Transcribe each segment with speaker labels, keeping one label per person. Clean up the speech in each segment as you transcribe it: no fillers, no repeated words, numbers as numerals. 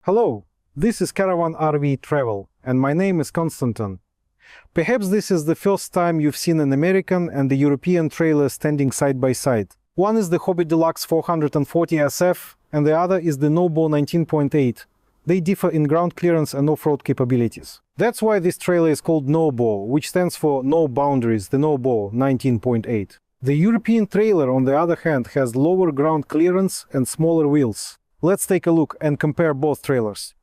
Speaker 1: Hello, this is Caravan RV Travel, and my name is Konstantin. Perhaps this is the first time you've seen an American and a European trailer standing side by side. One is the Hobby Deluxe 440 SF, and the other is the No-Bow 19.8. They differ in ground clearance and off-road capabilities. That's why this trailer is called No-Bow, which stands for No Boundaries, the No-Bow 19.8. The European trailer, on the other hand, has lower ground clearance and smaller wheels. Let's take a look and compare both trailers.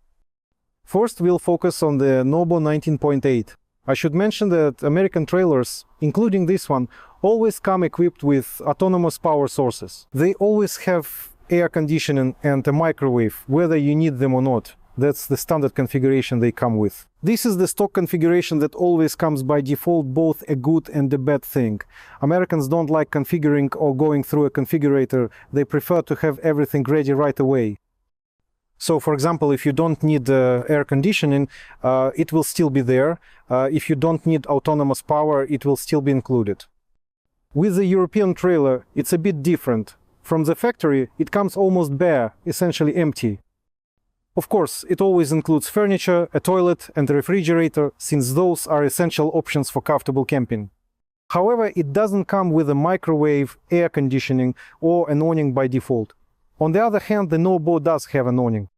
Speaker 1: First, we'll focus on the No-Bow 19.8. I should mention that American trailers, including this one, always come equipped with autonomous power sources. They always have air conditioning and a microwave, whether you need them or not. That's the standard configuration they come with. This is the stock configuration that always comes by default, both a good and a bad thing. Americans don't like configuring or going through a configurator. They prefer to have everything ready right away. So, for example, if you don't need air conditioning, it will still be there. If you don't need autonomous power, it will still be included. With the European trailer, it's a bit different. From the factory, it comes almost bare, essentially empty. Of course, it always includes furniture, a toilet, and a refrigerator, since those are essential options for comfortable camping. However, it doesn't come with a microwave, air conditioning, or an awning by default. On the other hand, the No-Bow does have an awning.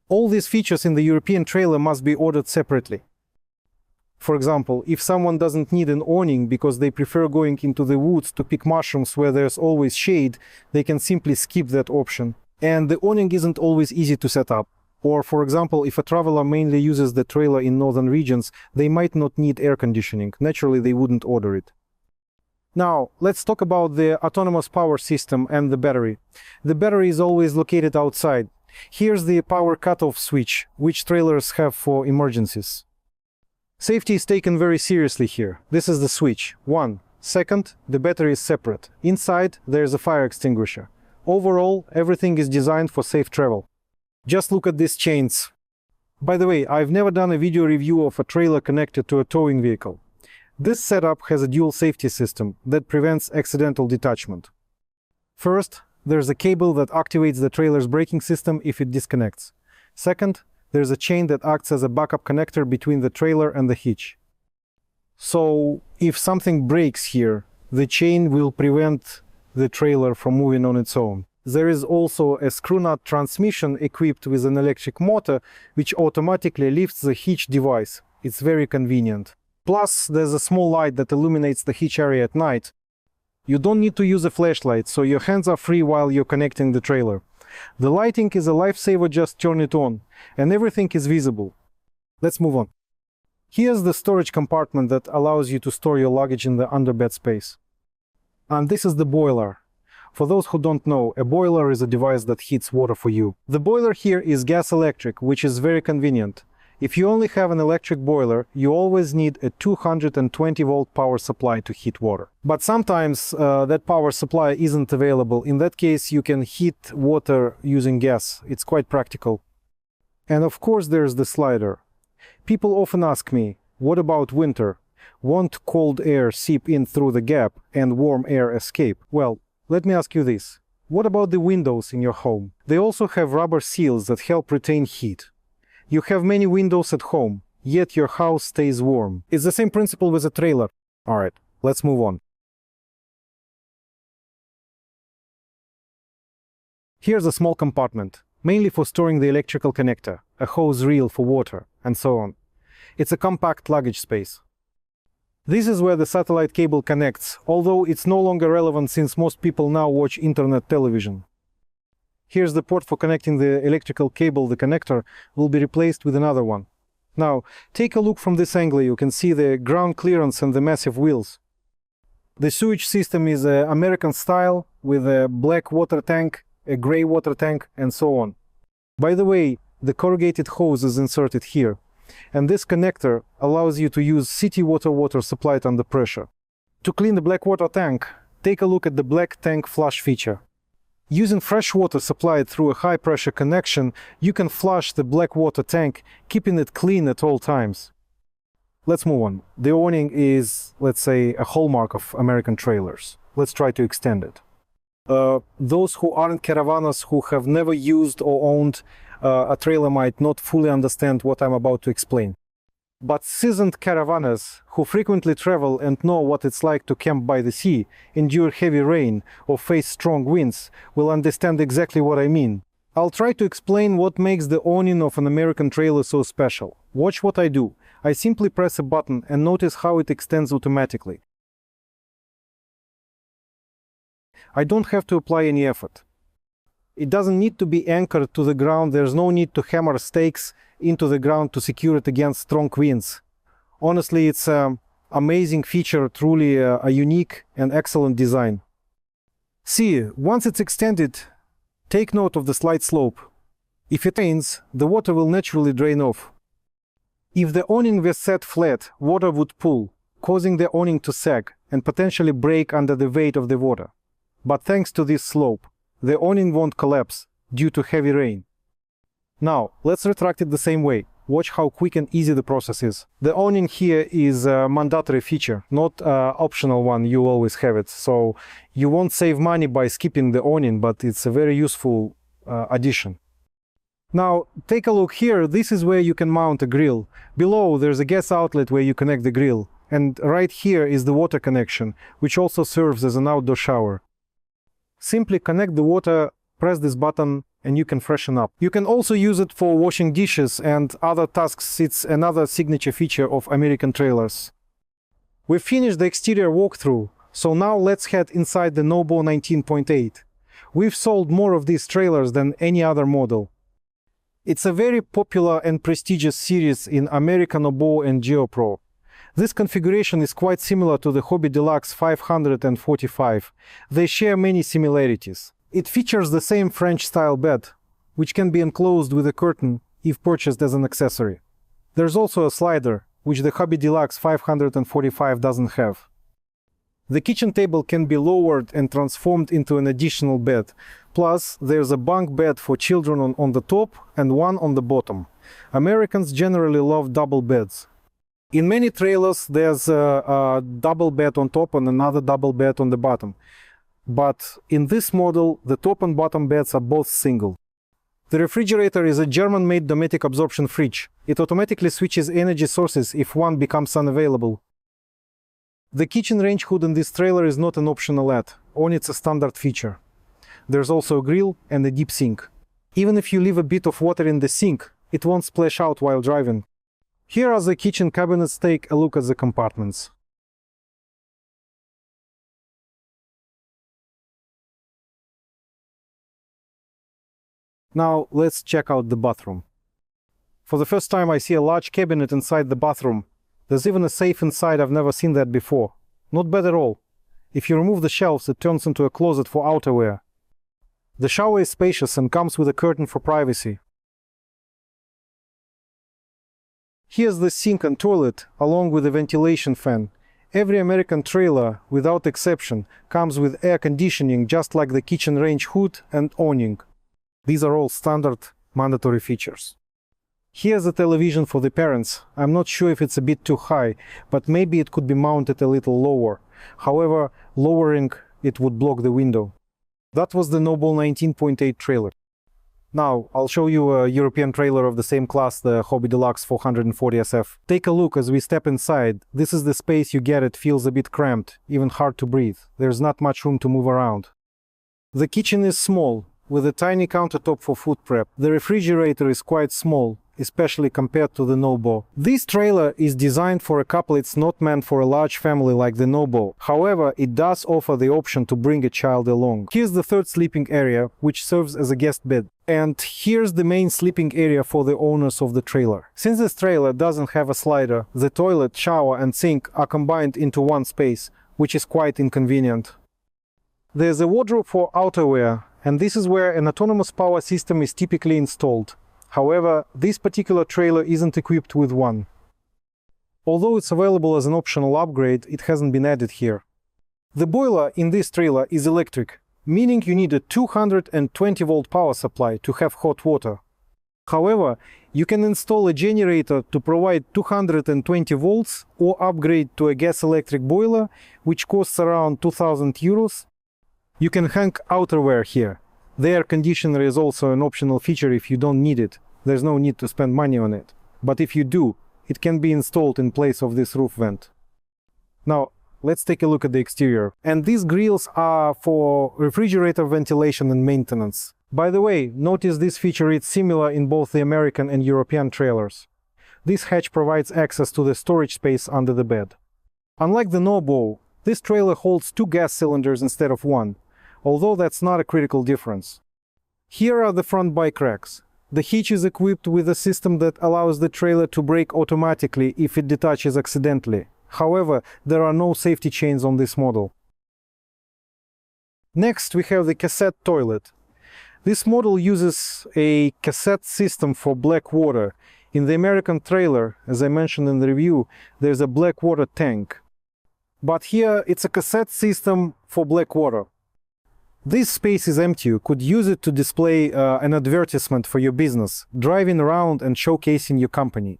Speaker 1: All these features in the European trailer must be ordered separately. For example, if someone doesn't need an awning because they prefer going into the woods to pick mushrooms where there's always shade, they can simply skip that option. And the awning isn't always easy to set up. Or, for example, if a traveler mainly uses the trailer in northern regions, they might not need air conditioning. Naturally, they wouldn't order it. Now, let's talk about the autonomous power system and the battery. The battery is always located outside. Here's the power cutoff switch, which trailers have for emergencies. Safety is taken very seriously here. This is the switch. One. Second, the battery is separate. Inside, there's a fire extinguisher. Overall, everything is designed for safe travel. Just look at these chains. By the way, I've never done a video review of a trailer connected to a towing vehicle. This setup has a dual safety system that prevents accidental detachment. First, there's a cable that activates the trailer's braking system if it disconnects. Second, there's a chain that acts as a backup connector between the trailer and the hitch. So, if something breaks here, the chain will prevent the trailer from moving on its own. There is also a screw nut transmission equipped with an electric motor, which automatically lifts the hitch device. It's very convenient. Plus, there's a small light that illuminates the hitch area at night. You don't need to use a flashlight, so your hands are free while you're connecting the trailer. The lighting is a lifesaver, just turn it on, and everything is visible. Let's move on. Here's the storage compartment that allows you to store your luggage in the underbed space. And this is the boiler. For those who don't know, a boiler is a device that heats water for you. The boiler here is gas electric, which is very convenient. If you only have an electric boiler, you always need a 220-volt power supply to heat water. But sometimes that power supply isn't available. In that case, you can heat water using gas. It's quite practical. And of course, there's the slider. People often ask me, what about winter? Won't cold air seep in through the gap and warm air escape? Well, let me ask you this. What about the windows in your home? They also have rubber seals that help retain heat. You have many windows at home, yet your house stays warm. It's the same principle with a trailer. Alright, let's move on. Here's a small compartment, mainly for storing the electrical connector, a hose reel for water, and so on. It's a compact luggage space. This is where the satellite cable connects, although it's no longer relevant since most people now watch internet television. Here's the port for connecting the electrical cable. The connector will be replaced with another one. Now, take a look from this angle. You can see the ground clearance and the massive wheels. The sewage system is American style, with a black water tank, a gray water tank, and so on. By the way, the corrugated hose is inserted here. And this connector allows you to use city water supplied under pressure. To clean the black water tank, take a look at the black tank flush feature. Using fresh water supplied through a high-pressure connection, you can flush the black water tank, keeping it clean at all times. Let's move on. The awning is, let's say, a hallmark of American trailers. Let's try to extend it. Those who aren't caravanners, who have never used or owned a trailer might not fully understand what I'm about to explain. But seasoned caravanners who frequently travel and know what it's like to camp by the sea, endure heavy rain, or face strong winds will understand exactly what I mean. I'll try to explain what makes the awning of an American trailer so special. Watch what I do. I simply press a button and notice how it extends automatically. I don't have to apply any effort. It doesn't need to be anchored to the ground. There's no need to hammer stakes into the ground to secure it against strong winds. Honestly, it's an amazing feature, truly a unique and excellent design. See, once it's extended, take note of the slight slope. If it rains, the water will naturally drain off. If the awning were set flat, water would pool, causing the awning to sag and potentially break under the weight of the water. But thanks to this slope, the awning won't collapse due to heavy rain. Now, let's retract it the same way. Watch how quick and easy the process is. The awning here is a mandatory feature, not an optional one. You always have it. So you won't save money by skipping the awning, but it's a very useful addition. Now, take a look here. This is where you can mount a grill. Below, there's a gas outlet where you connect the grill. And right here is the water connection, which also serves as an outdoor shower. Simply connect the water, press this button, and you can freshen up. You can also use it for washing dishes and other tasks. It's another signature feature of American trailers. We've finished the exterior walkthrough, so now let's head inside the Nobo 19.8. We've sold more of these trailers than any other model. It's a very popular and prestigious series in American Nobo and GeoPro. This configuration is quite similar to the Hobby Deluxe 545. They share many similarities. It features the same French-style bed, which can be enclosed with a curtain if purchased as an accessory. There's also a slider, which the Hobby Deluxe 545 doesn't have. The kitchen table can be lowered and transformed into an additional bed. Plus, there's a bunk bed for children on the top and one on the bottom. Americans generally love double beds. In many trailers, there's a double bed on top and another double bed on the bottom. But in this model, the top and bottom beds are both single. The refrigerator is a German-made Dometic absorption fridge. It automatically switches energy sources if one becomes unavailable. The kitchen range hood in this trailer is not an optional add, only it's a standard feature. There's also a grill and a deep sink. Even if you leave a bit of water in the sink, it won't splash out while driving. Here are the kitchen cabinets. Take a look at the compartments. Now let's check out the bathroom. For the first time I see a large cabinet inside the bathroom. There's even a safe inside. I've never seen that before. Not bad at all. If you remove the shelves, it turns into a closet for outerwear. The shower is spacious and comes with a curtain for privacy. Here's the sink and toilet, along with a ventilation fan. Every American trailer, without exception, comes with air conditioning, just like the kitchen range hood and awning. These are all standard, mandatory features. Here's a television for the parents. I'm not sure if it's a bit too high, but maybe it could be mounted a little lower. However, lowering it would block the window. That was the Noble 19.8 trailer. Now, I'll show you a European trailer of the same class, the Hobby Deluxe 440 SF. Take a look as we step inside. This is the space you get. It feels a bit cramped, even hard to breathe. There's not much room to move around. The kitchen is small, with a tiny countertop for food prep. The refrigerator is quite small, especially compared to the Nobo. This trailer is designed for a couple. It's not meant for a large family like the Nobo. However, it does offer the option to bring a child along. Here's the third sleeping area, which serves as a guest bed. And here's the main sleeping area for the owners of the trailer. Since this trailer doesn't have a slider, the toilet, shower and sink are combined into one space, which is quite inconvenient. There's a wardrobe for outerwear, and this is where an autonomous power system is typically installed. However, this particular trailer isn't equipped with one. Although it's available as an optional upgrade, it hasn't been added here. The boiler in this trailer is electric, meaning you need a 220-volt power supply to have hot water. However, you can install a generator to provide 220 volts or upgrade to a gas-electric boiler, which costs around 2,000 euros. You can hang outerwear here. The air conditioner is also an optional feature if you don't need it. There's no need to spend money on it. But if you do, it can be installed in place of this roof vent. Now, let's take a look at the exterior. And these grills are for refrigerator ventilation and maintenance. By the way, notice this feature is similar in both the American and European trailers. This hatch provides access to the storage space under the bed. Unlike the no-bow, this trailer holds 2 gas cylinders instead of 1, although that's not a critical difference. Here are the front bike racks. The hitch is equipped with a system that allows the trailer to brake automatically if it detaches accidentally. However, there are no safety chains on this model. Next, we have the cassette toilet. This model uses a cassette system for black water. In the American trailer, as I mentioned in the review, there's a black water tank. But here, it's a cassette system for black water. This space is empty. You could use it to display an advertisement for your business, driving around and showcasing your company.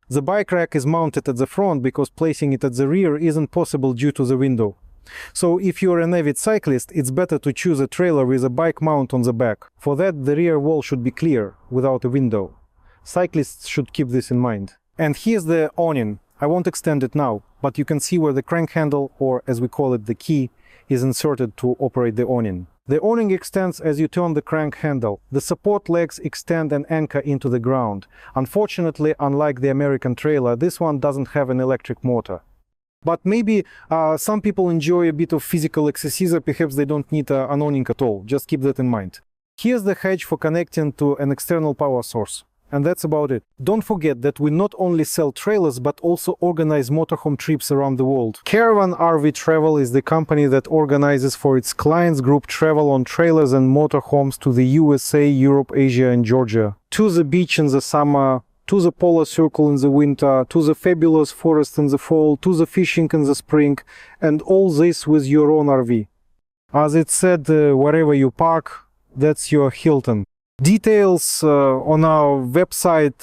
Speaker 1: The bike rack is mounted at the front because placing it at the rear isn't possible due to the window. So if you're an avid cyclist, it's better to choose a trailer with a bike mount on the back. For that, the rear wall should be clear, without a window. Cyclists should keep this in mind. And here's the awning. I won't extend it now, but you can see where the crank handle, or as we call it, the key, is inserted to operate the awning. The awning extends as you turn the crank handle. The support legs extend and anchor into the ground. Unfortunately, unlike the American trailer, this one doesn't have an electric motor. But maybe some people enjoy a bit of physical exercise, perhaps they don't need an awning at all. Just keep that in mind. Here's the hatch for connecting to an external power source. And that's about it. Don't forget that we not only sell trailers, but also organize motorhome trips around the world. Caravan RV Travel is the company that organizes for its clients group travel on trailers and motorhomes to the USA, Europe, Asia, and Georgia. To the beach in the summer, to the polar circle in the winter, to the fabulous forest in the fall, to the fishing in the spring, and all this with your own RV. As it said, wherever you park, that's your Hilton. Details on our website